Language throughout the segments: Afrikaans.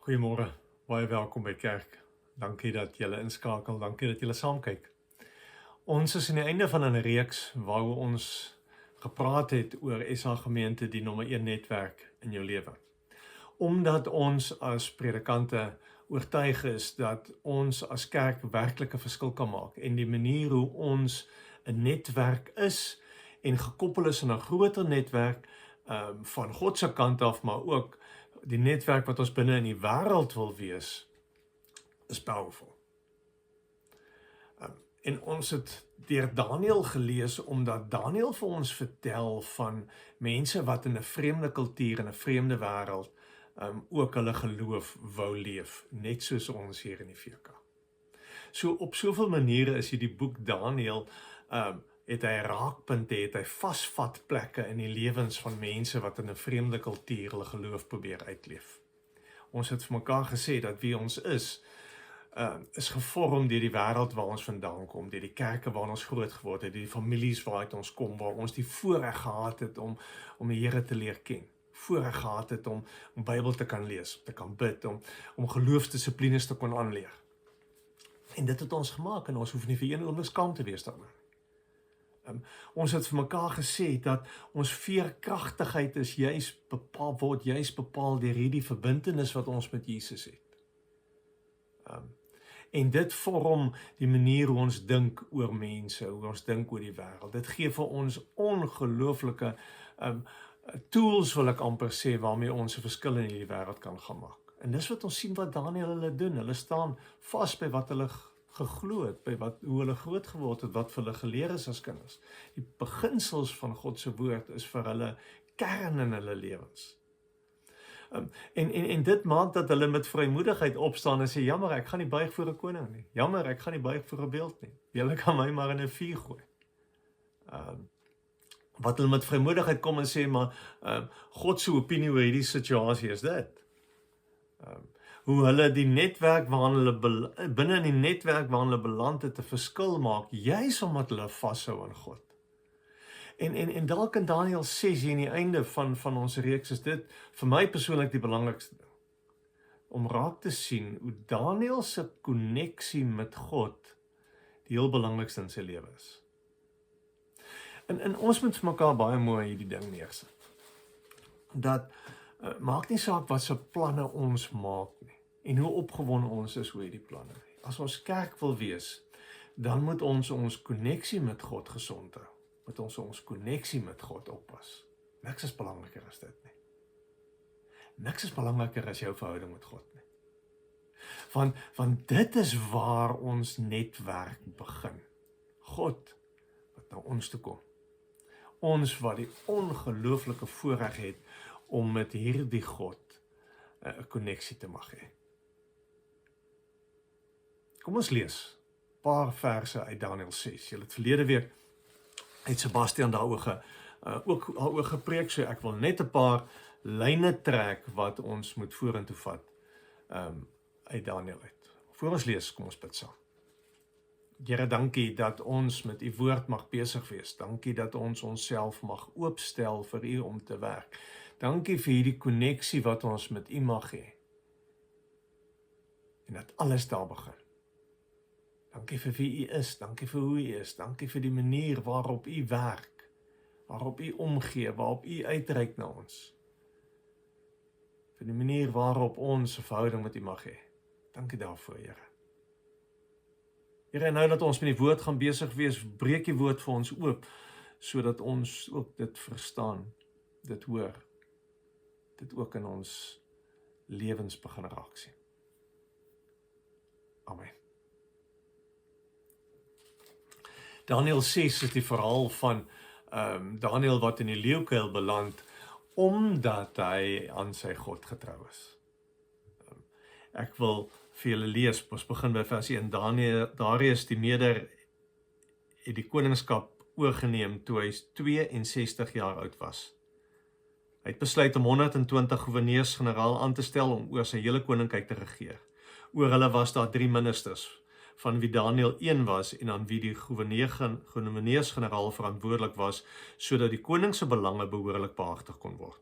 Goeiemôre, baie welkom by kerk. Dankie dat julle inskakel, dankie dat julle saamkyk. Ons is aan die einde van 'n reeks waar ons gepraat het oor SA Gemeente, die nommer 1 netwerk in jou lewe. Omdat ons as predikante oortuig is dat ons as kerk werklik 'n verskil kan maak en die manier hoe ons 'n netwerk is en gekoppel is aan 'n groter netwerk van God se kant af, maar ook die netwerk wat ons binne in die wêreld wil wees, is powerful. En ons het deur Daniël gelees, omdat Daniël vir ons vertel van mense wat in 'n vreemde kultuur, in 'n vreemde wêreld, ook hulle geloof wou leef, net soos ons hier in die VK. So op soveel maniere is hierdie boek Daniël, het hy raakpunte, het hy vasvatplekke in die lewens van mense wat in 'n vreemde kultuur hulle geloof probeer uitleef. Ons het vir mekaar gesê dat wie ons is gevorm deur die wêreld waar ons vandaan kom, deur die kerke waar ons groot geword het, die families waaruit ons kom, waar ons die voorreg gehad het om die Here te leer ken, voorreg gehad het om Bybel te kan lees, te kan bid, om geloofsdissiplines te kon aanleer. En dit het ons gemaak en ons hoef nie vir een oomblik skaam te wees daaroor. Ons het vir mekaar gesê dat ons veerkragtigheid is word juis bepaal deur hierdie verbintenis wat ons met Jesus het. En dit vorm die manier hoe ons dink oor mense, hoe ons dink oor die wêreld. Dit gee vir ons ongelooflike tools, wil ek amper sê, waarmee ons 'n verskil in hierdie wêreld kan gaan maak. En dis wat ons sien wat Daniël hulle doen. Hulle staan vas by wat hulle geglo het, by hoe hulle groot geword het, wat vir hulle geleer is as kinders. Die beginsels van God se woord is vir hulle kern in hulle lewens. En dit maak dat hulle met vrymoedigheid opstaan en sê, jammer, ek gaan nie buig voor 'n koning nie. Jammer, ek gaan nie buig voor 'n beeld nie. Julle kan my maar in 'n vuur gooi. Wat hulle met vrymoedigheid kom en sê, maar God se opinie oor hierdie situasie is dit. Hoe hulle die netwerk waarin hulle binne in die netwerk waarin hulle beland het 'n verskil maak, juis omdat hulle vashou aan God. En dalk in Daniël 6 hier aan die einde van ons reeks is dit vir my persoonlik die belangrikste ding. Om raak te sien hoe Daniël se koneksie met God die heel belangrikste in sy lewe is. En ons moet vir mekaar baie mooi hierdie ding neersit. Dat maak nie saak wat se planne ons maak nie, en hoe opgewonde ons is oor hierdie planne nie. As ons kerk wil wees, dan moet ons koneksie met God gesond hou. Moet ons koneksie met God oppas. Niks is belangriker as dit nie. Niks is belangriker as jou verhouding met God nie. Want dit is waar ons netwerk begin. God wat na ons toe kom. Ons wat die ongelooflike voorreg het om met hierdie God 'n koneksie te mag hê. Kom ons lees 'n paar verse uit Daniël 6. Julle het verlede week het Sebastian daaroor gepreek, so ek wil net 'n paar lyne trek wat ons moet vorentoe vat uit Daniël uit. Voor ons lees, kom ons bid saam. Here, dankie dat ons met u woord mag besig wees. Dankie dat ons onsself mag oopstel vir u om te werk. Dankie vir hierdie koneksie wat ons met u mag hê. En dat alles daar begin. Dankie vir wie u is, dankie vir hoe u is, dankie vir die manier waarop u werk, waarop u omgee, waarop u uitreik na ons. Vir die manier waarop ons 'n verhouding met u mag hê. Dankie daarvoor, Here. Here, nou dat ons met die woord gaan besig wees, breek die woord vir ons oop, sodat ons ook dit verstaan, dit hoor, dit ook in ons lewens begin raak sien. Amen. Daniël 6 is die verhaal van Daniël wat in die leeukuil beland, omdat hy aan sy God getrou is. Ek wil vir julle lees, ons begin by vers 1. Darius die Meder het die koningskap oorgeneem toe hy 62 jaar oud was. Hy het besluit om 120 goewerneurs-generaal aan te stel om oor sy hele koninkryk te regeer. Oor hulle was daar 3 ministers, van wie Daniël een was en aan wie die goewerneurs-generaal verantwoordelik was, sodat die koning se belange behoorlik behartig kon word.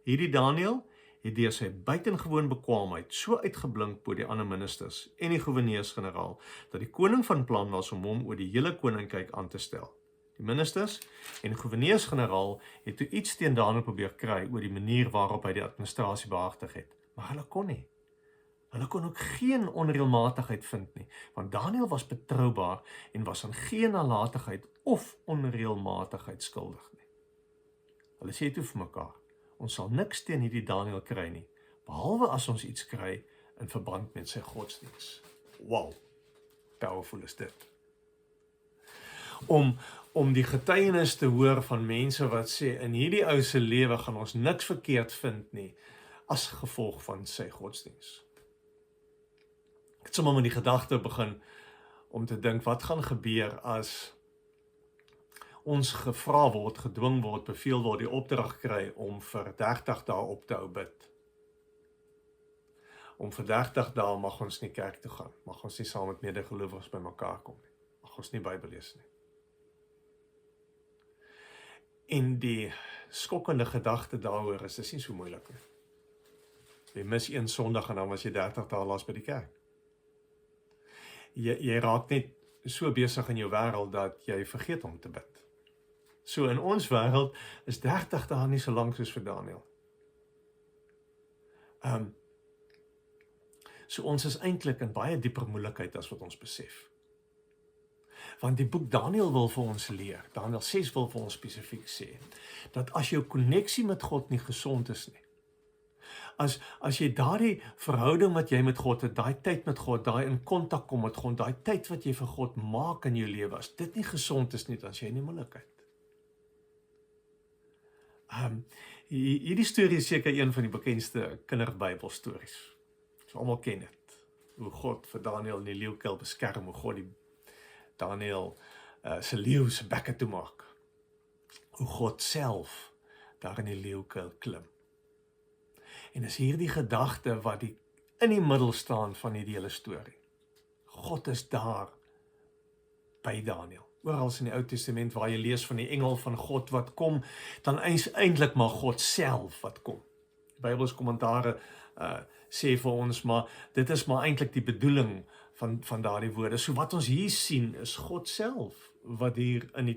Hierdie Daniël het deur sy buitengewoon bekwaamheid so uitgeblink bo die ander ministers en die goewerneurs-generaal, dat die koning van plan was om hom oor die hele koninkryk aan te stel. Die ministers en goewerneurs-generaal het toe iets teen Daniël probeer kry oor die manier waarop hy die administrasie behartig het, maar hulle kon nie. Hulle kon ook geen onreëlmatigheid vind nie, want Daniël was betroubaar en was aan geen nalatigheid of onreëlmatigheid skuldig nie. Hulle sê toe vir mekaar, ons sal niks teen hierdie Daniël kry nie, behalwe as ons iets kry in verband met sy godsdiens. Wow, powerful is dit. Om die getuienis te hoor van mense wat sê, in hierdie ou se lewe gaan ons niks verkeerd vind nie, as gevolg van sy godsdiens. Ek het sommer met die gedagte begin om te dink, wat gaan gebeur as ons gevra word, gedwing word, beveel word, die opdrag kry om vir 30 dae op te hou bid. Om vir 30 dae mag ons nie kerk toe gaan, mag ons nie saam met medegelowiges by mekaar kom nie, mag ons nie Bybel lees nie. En die skokkende gedagte daaroor is, dis nie so moeilik nie. Jy mis een Sondag en dan was jy 30 dae laas by die kerk. Jy raak net so besig in jou wêreld dat jy vergeet om te bid. So in ons wêreld is 30 dae nie so lank soos vir Daniël. So ons is eintlik in baie dieper moeilikheid as wat ons besef. Want die boek Daniël wil vir ons leer, Daniël 6 wil vir ons spesifiek sê, dat as jou koneksie met God nie gesond is nie, as jy daardie verhouding wat jy met God het, daai tyd met God, daai in kontak kom met God, daai tyd wat jy vir God maak in jou lewe, as dit nie gesond is nie, dan is jy in die moeilikheid. Hierdie storie is seker een van die bekendste kinderbybelstories. So almal ken dit. Hoe God vir Daniël in die leeukuil beskerm, hoe God die Daniël se leeu se bekke toemaak. Hoe God self daar in die leeukuil klim. En is hierdie gedagte wat in die middel staan van die hele storie. God is daar by Daniël. Oral in die Ou Testament waar jy lees van die engel van God wat kom, dan is eintlik maar God self wat kom. Die Bybelse kommentare sê vir ons, maar dit is maar eintlik die bedoeling van daardie woorde. So wat ons hier sien is God self wat hier in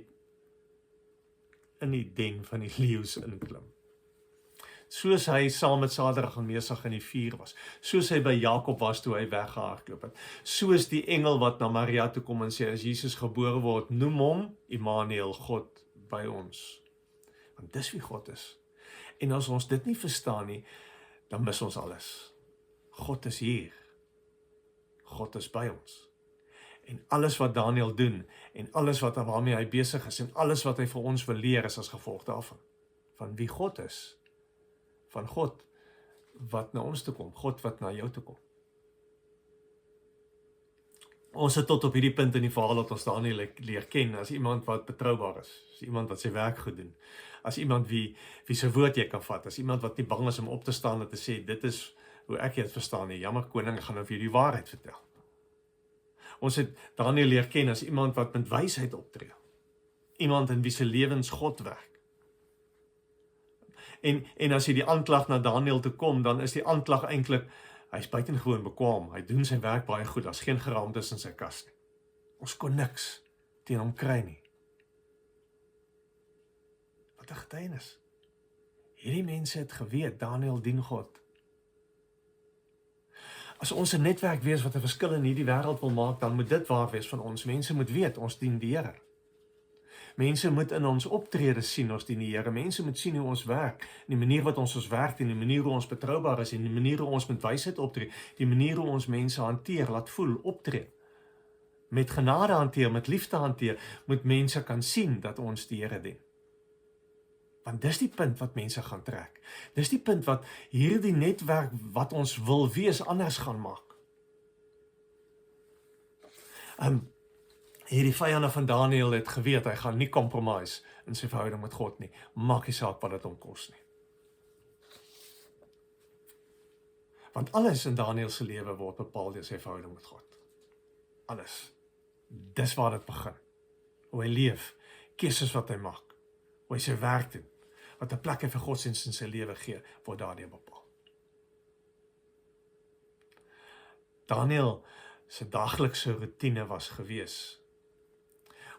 die den van die leeu's inklim. Soos hy saam met Sadrag en Mesach in die vuur was, soos hy by Jakob was toe hy weggehardloop het, soos die engel wat na Maria toe kom en sê, as Jesus gebore word, noem hom Immanuel, God by ons. Want dis wie God is. En as ons dit nie verstaan nie, dan mis ons alles. God is hier. God is by ons. En alles wat Daniël doen, en alles waarmee hy besig is, en alles wat hy vir ons wil leer, is as gevolg daarvan. Van wie God is. Van God wat na ons toe kom, God wat na jou toe kom. Ons het tot op hierdie punt in die verhaal dat ons Daniël leer ken as iemand wat betroubaar is, as iemand wat sy werk goed doen, as iemand wie sy woord jy kan vat, as iemand wat nie bang is om op te staan en te sê, dit is hoe ek dit verstaan nie, jammer koning, ek gaan nou vir die waarheid vertel. Ons het Daniël leer ken as iemand wat met wysheid optree, iemand in wie se lewens God werk. En as jy die aanklag na Daniël toe kom, dan is die aanklag eintlik, hy is buitengewoon bekwaam, hy doen sy werk baie goed, daar's geen geraamtes in sy kas nie. Ons kon niks teen hom kry nie. Wat 'n getuienis. Hierdie mense het geweet, Daniël dien God. As ons 'n netwerk wees wat 'n verskil in hierdie wêreld wil maak, dan moet dit waar wees van ons. Mense moet weet, ons dien die Here. Mense moet in ons optrede sien, ons dien die Here. Mense moet sien hoe ons werk, die manier wat ons werk, en die manier hoe ons betroubaar is, en die manier hoe ons met wysheid optree, die manier hoe ons mense hanteer, laat voel, optree. Met genade hanteer, met liefde hanteer, moet mense kan sien dat ons die Here dien. Want dis die punt wat mense gaan trek. Dis die punt wat hierdie netwerk wat ons wil wees anders gaan maak. Hierdie vyande van Daniël het geweet, hy gaan nie compromise in sy verhouding met God nie. Maak nie saak wat dit hom kos nie. Want alles in Daniël se lewe word bepaal deur sy verhouding met God. Alles. Dis waar dit begin. Hoe hy leef, keuses wat hy maak, hoe hy sy werk doen, wat 'n plek hy vir godsdienst in sy lewe gee, word daardeur bepaal. Daniel se daaglikse roetine was gewees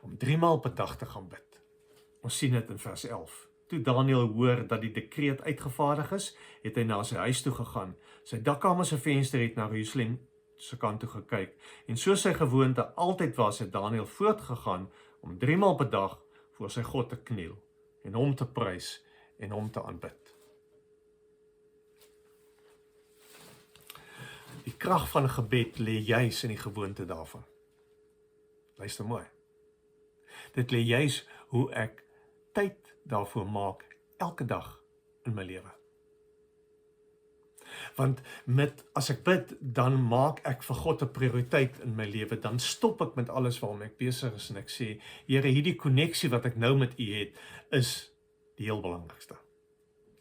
om 3 maal per dag te gaan bid. Ons sien dit in vers 11. Toe Daniel hoor dat die dekreet uitgevaardig is, het hy na sy huis toe gegaan. Sy dakkamer se venster het na Jerusalem se kant toe gekyk, en soos sy gewoonte altyd was, het Daniel voortgegaan om 3 maal per dag voor sy God te kniel, en hom te prys en hom te aanbid. Die krag van gebed lê juis in die gewoonte daarvan. Luister mooi. Dit lê juis hoe ek tyd daarvoor maak elke dag in my lewe. Want as ek bid, dan maak ek vir God 'n prioriteit in my lewe, dan stop ek met alles waarmee ek besig is en ek sê, Here, hierdie koneksie wat ek nou met U het, is die heel belangrikste.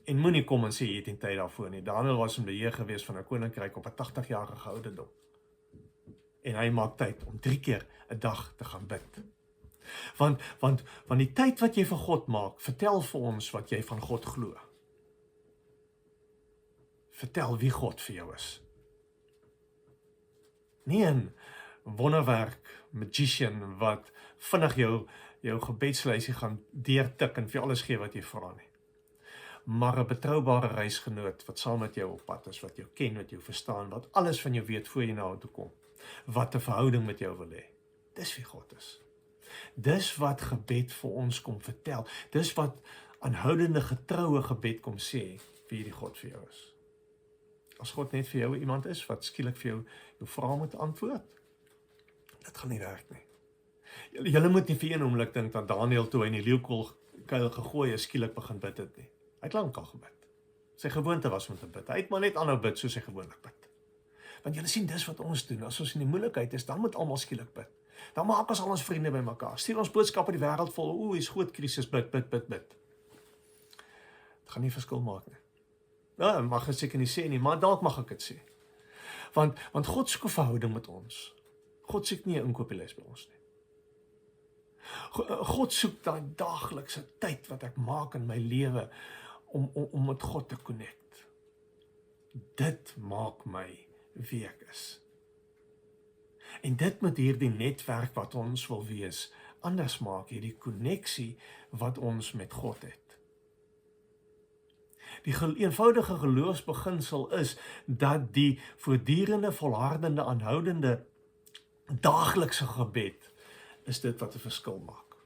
En moenie kom en sê jy het nie tyd daarvoor nie. Daniel was in beheer gewees van 'n koninkryk op 'n 80-jarige ouderdom. En hy maak tyd om 3 keer 'n dag te gaan bid. Want die tyd wat jy vir God maak, vertel vir ons wat jy van God glo. Vertel wie God vir jou is. Nie 'n wonderwerk magician wat vinnig jou gebedslysie gaan deurtik en vir jou alles gee wat jy vra nie. Maar 'n betroubare reisgenoot wat saam met jou op pad is, wat jou ken, wat jou verstaan, wat alles van jou weet voor jy na hom toe kom, wat 'n verhouding met jou wil hê. Dis wie God is. Dis wat gebed vir ons kom vertel. Dis wat aanhoudende getroue gebed kom sê wie hierdie God vir jou is. As God net vir jou iemand is wat skielik vir jou vrae moet antwoord, dit gaan nie werk nie. Julle moet nie vir een oomblik dink dat Daniel toe hy in die leeukuil gegooi is, skielik begin bid het nie. Hy het lank al gebid. Sy gewoonte was om te bid. Hy het maar net aanhou bid soos hy gewoonlik bid. Want julle sien, dis wat ons doen. As ons in die moeilikheid is, dan moet almal skielik bid. Dan maak ons al ons vriende by mekaar. Stuur ons boodskappe die wêreld vol. Hier's groot krisis, bid. Dit gaan nie verskil maak nie. Ja, mag ek seker nie sê nie, maar dalk mag ek dit sê. Want God soek 'n verhouding met ons. God soek nie 'n inkopieslys by ons nie. God soek daai daaglikse tyd wat ek maak in my lewe om met God te connect. Dit maak my wie ek is. En dit moet hierdie netwerk wat ons wil wees, anders maak, hierdie konneksie wat ons met God het. Die eenvoudige geloofsbeginsel is dat die voortdurende, volhardende, aanhoudende, daaglikse gebed is dit wat 'n verskil maak.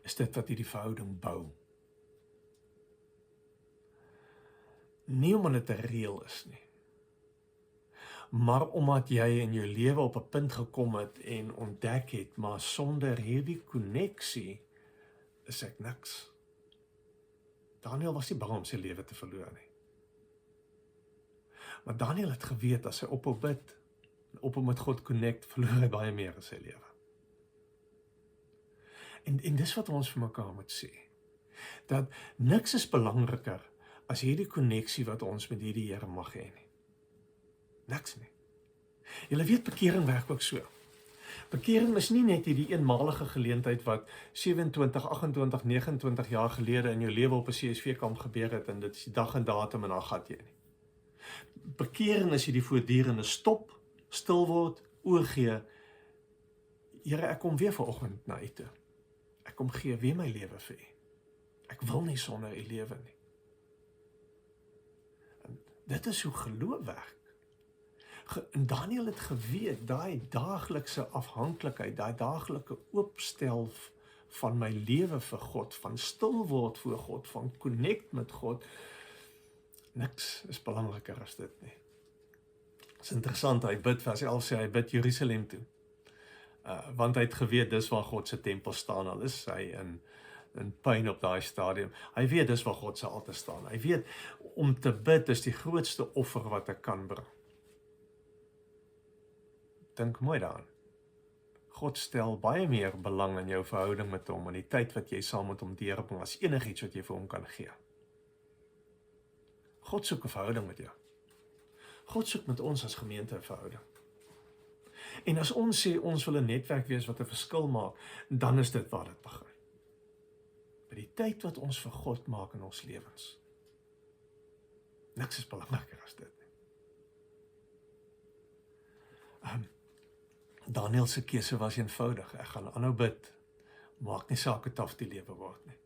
Is dit wat hierdie verhouding bou. Nie omdat dit 'n reël is nie, maar omdat jy in jou lewe op 'n punt gekom het en ontdek het, maar sonder hierdie konneksie is ek niks. Daniel was nie bang om sy lewe te verloor nie. Maar Daniel het geweet, as hy ophou bid, ophou met God connect, verloor hy baie meer in sy lewe. En dis wat ons vir mekaar moet sê, dat niks is belangriker as hierdie konneksie wat ons met hierdie Here mag hê nie. Niks nie. Julle weet, bekering werk ook so. Bekering is nie net hierdie eenmalige geleentheid wat 27, 28, 29 jaar gelede in jou lewe op 'n CSV-kamp gebeur het en dit is die dag en datum en dan gat jy nie. Bekering is hierdie voortdurende stop, stil word, oorgee. Here, ek kom weer vanoggend na U toe. Ek kom gee weer my lewe vir U. Ek wil nie sonder U lewe nie. En dit is hoe geloof werk. En Daniel het geweet, daai daaglikse afhanklikheid, daai daaglikse oopstel van my lewe vir God, van stil word voor God, van connect met God, niks is belangriker as dit nie. Het is interessant, hy bid, vers 11 sê, hy bid Jerusalem toe. Want hy het geweet, dis waar God se tempel staan, al is hy in pyn op daai stadium. Hy weet, dis waar God se altaar staan. Hy weet, om te bid is die grootste offer wat ek kan bring. Dink mooi daaraan. God stel baie meer belang in jou verhouding met hom en die tyd wat jy saam met hom deurbring as enigiets wat jy vir hom kan gee. God soek 'n verhouding met jou. God soek met ons as gemeente 'n verhouding. En as ons sê ons wil 'n netwerk wees wat 'n verskil maak, dan is dit waar dit begin. By die tyd wat ons vir God maak in ons lewens. Niks is belangriker as dit. Daniel se keuse was eenvoudig. Ek gaan aanhou bid. Maak nie saak hoe taaf die lewe word nie.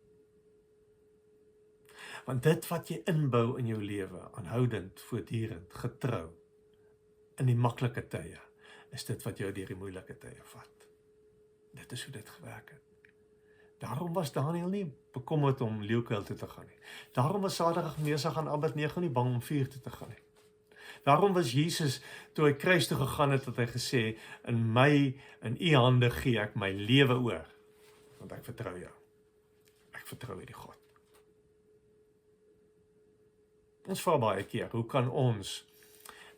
Want dit wat jy inbou in jou lewe, aanhoudend, voortdurend, getrou, in die maklike tye, is dit wat jou deur die moeilike tye vat. Dit is hoe dit gewerk het. Daarom was Daniel nie bekommerd om leeukuil toe te gaan nie. Daarom was Sadrag, Mesach en Abednego nie bang om vuur toe te gaan nie. Daarom was Jesus, toe hy kruis toe gegaan het, het hy gesê, in u hande gee ek my lewe oor, want ek vertrou jou. Ek vertrou hierdie God. Ons vra baie keer, hoe kan ons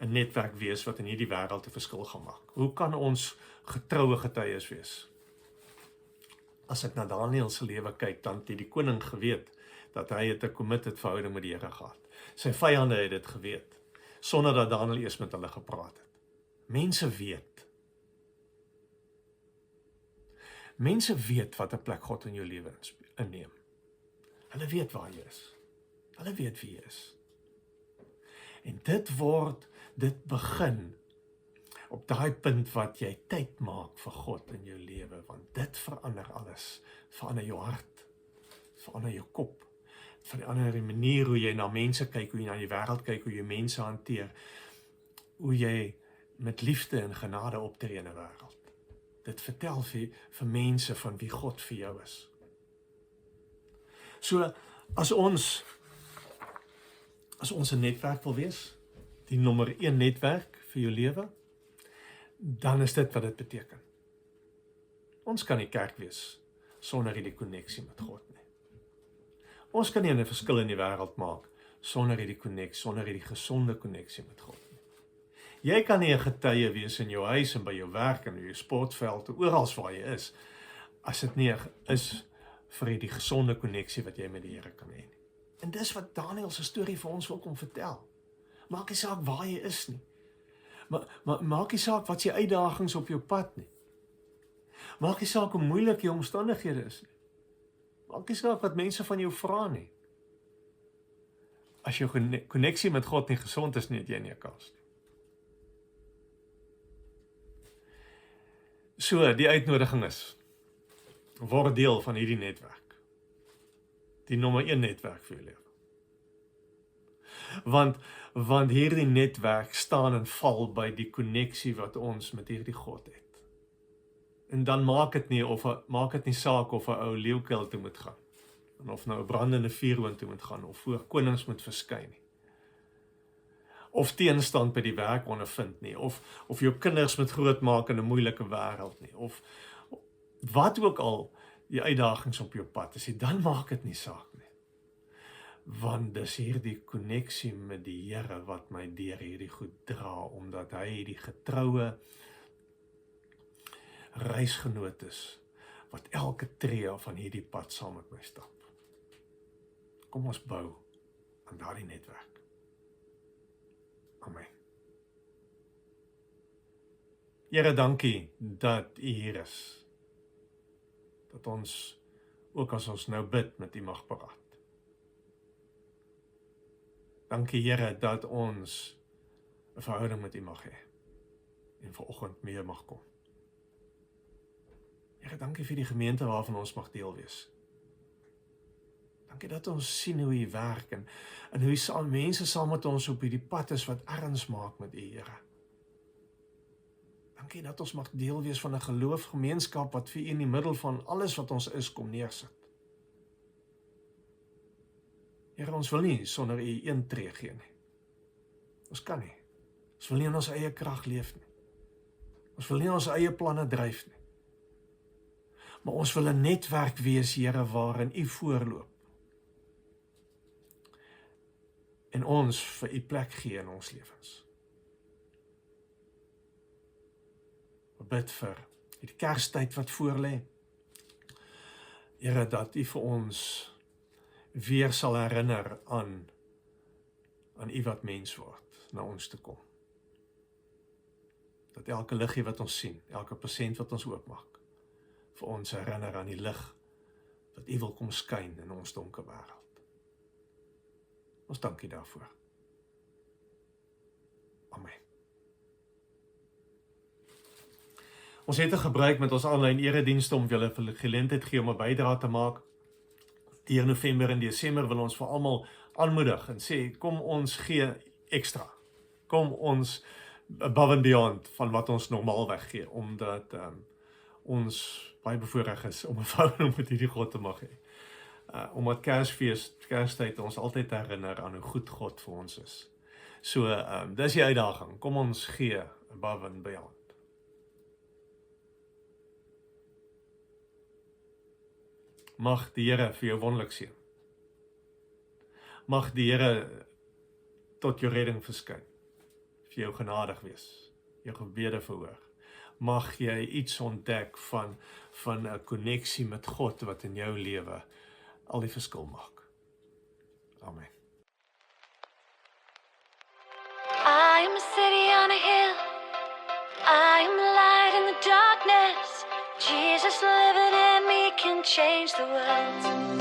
'n netwerk wees wat in hierdie wêreld 'n verskil gaan maak? Hoe kan ons getroue getuies wees? As ek na Daniel se lewe kyk, dan het die koning geweet dat hy het 'n committed verhouding met die Here gehad. Sy vyande het dit geweet, sonder dat Daniel eers met hulle gepraat het. Mense weet. Mense weet wat 'n plek God in jou lewe inneem. Hulle weet waar jy is. Hulle weet wie jy is. En dit begin op daai punt wat jy tyd maak vir God in jou lewe, want dit verander alles. Verander jou hart, verander jou kop, verander die manier hoe jy na mense kyk, hoe jy na die wêreld kyk, hoe jy mense hanteer, hoe jy met liefde en genade optree in 'n wêreld. Dit vertel vir mense van wie God vir jou is. So, as ons 'n netwerk wil wees, die nommer 1 netwerk vir jou lewe, dan is dit wat dit beteken. Ons kan nie kerk wees sonder hierdie koneksie met God nie. Ons kan nie 'n verskil in die wêreld maak sonder hierdie koneksie, sonder hierdie gesonde koneksie met God nie. Jy kan nie 'n getuie wees in jou huis en by jou werk en in jou sportveld, oral waar jy is, as dit nie is vir hierdie gesonde koneksie wat jy met die Here kan hê nie. En dis wat Daniel se storie vir ons wil kom vertel. Maak nie saak waar jy is nie. Maar maak nie saak wat jy uitdagings op jou pad nie. Maak nie saak hoe moeilik jou omstandighede is nie. Maak nie saak wat mense van jou vra nie. As jou koneksie met God nie gesond is nie, het jy nie 'n kans nie. So, die uitnodiging is, word deel van hierdie netwerk. Die nommer 1 netwerk vir jou lewe. Want hierdie netwerk staan en val by die koneksie wat ons met hierdie God het. En dan maak dit nie saak of 'n ou leeukuil toe moet gaan, en of nou 'n brandende vuurhoond toe moet gaan, of voor konings moet verskyn nie. Of teenstand by die werk ondervind nie, of jou kinders moet grootmaak in 'n moeilike wêreld nie, of wat ook al die uitdagings op jou pad is, dan maak dit nie saak nie. Want dis hierdie koneksie met die Here wat my deur hierdie goed dra, omdat hy die getroue reisgenoot is, wat elke tree van hierdie pad saam met my stap. Kom ons bou aan daardie netwerk. Amen. Here, dankie dat U hier is. Dat ons, ook as ons nou bid, met U mag praat. Dankie Here dat ons 'n verhouding met U mag hê en vanoggend meer mag kom. Here, dankie vir die gemeente waarvan ons mag deel wees. Dankie dat ons sien hoe U werk en hoe mense saam met ons op hierdie pad is wat erns maak met U, Here. Dankie dat ons mag deel wees van 'n geloofgemeenskap wat vir U in die middel van alles wat ons is kom neersit. Here, ons wil nie sonder U een tree gee nie. Ons kan nie. Ons wil nie in ons eie krag leef nie. Ons wil nie ons eie planne dryf nie. Maar ons wil 'n netwerk wees, Here, waarin U voorloop. En ons vir U plek gee in ons lewens. Ons bid vir die Kerstyd wat voor lê. Here, dat U vir ons weer sal herinner aan U wat mens word, na ons te kom. Dat elke liggie wat ons sien, elke persent wat ons oopmaak, vir ons herinner aan die lig wat U wil kom skyn in ons donker wêreld. Ons dank U daarvoor. Amen. Ons het 'n gebruik met ons aanlyn eredienste om julle geleentheid gee om 'n bydrae te maak. Deur November en Desember wil ons vir almal aanmoedig en sê, kom ons gee ekstra. Kom ons above and beyond van wat ons normaalweg gee, omdat ons baie bevoorreg is om 'n verhouding met hierdie God te mag hê. Omdat Kerstyd ons altyd herinner aan hoe goed God vir ons is. So, dis die uitdaging. Kom ons gee above and beyond. Mag die Here vir jou wonderlik seën. Mag die Here tot jou redding verskyn. Vir jou genadig wees. Jou gebede verhoor. Mag jy iets ontdek van 'n koneksie met God wat in jou lewe al die verskil maak. Amen. I am a city on a hill. I am the light in the darkness. Jesus living in me can change the world.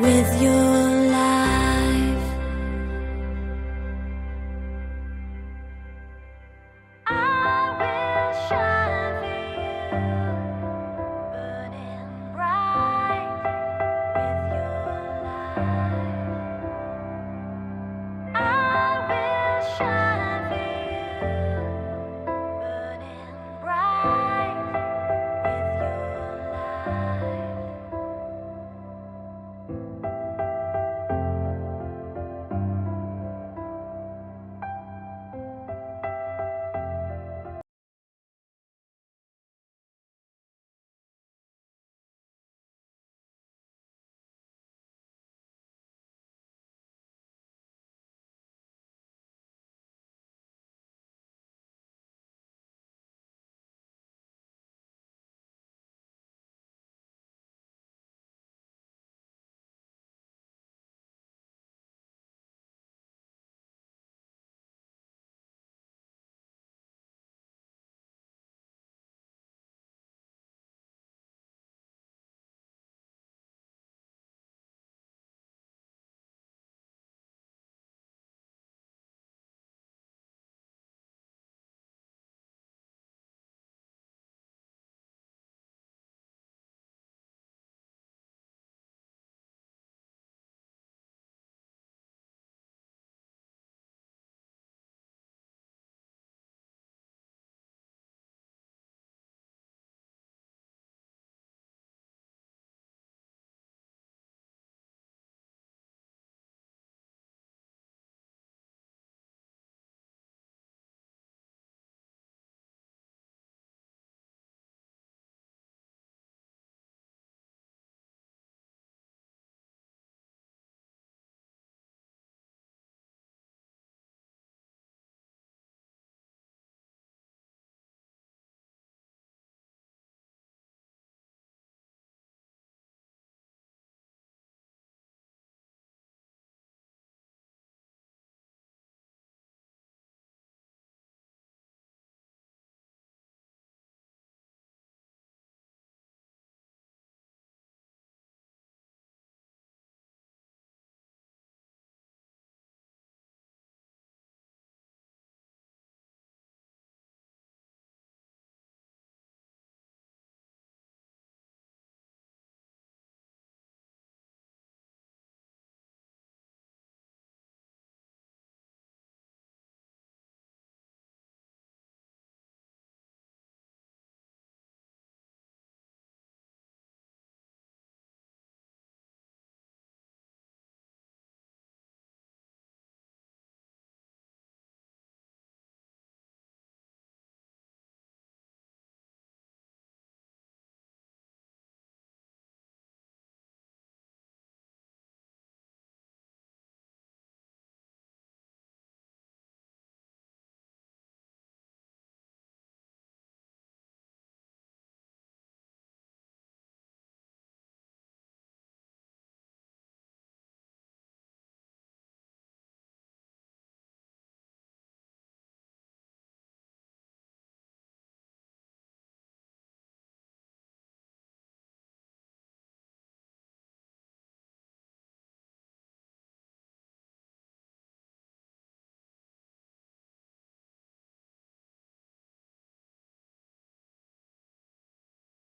with your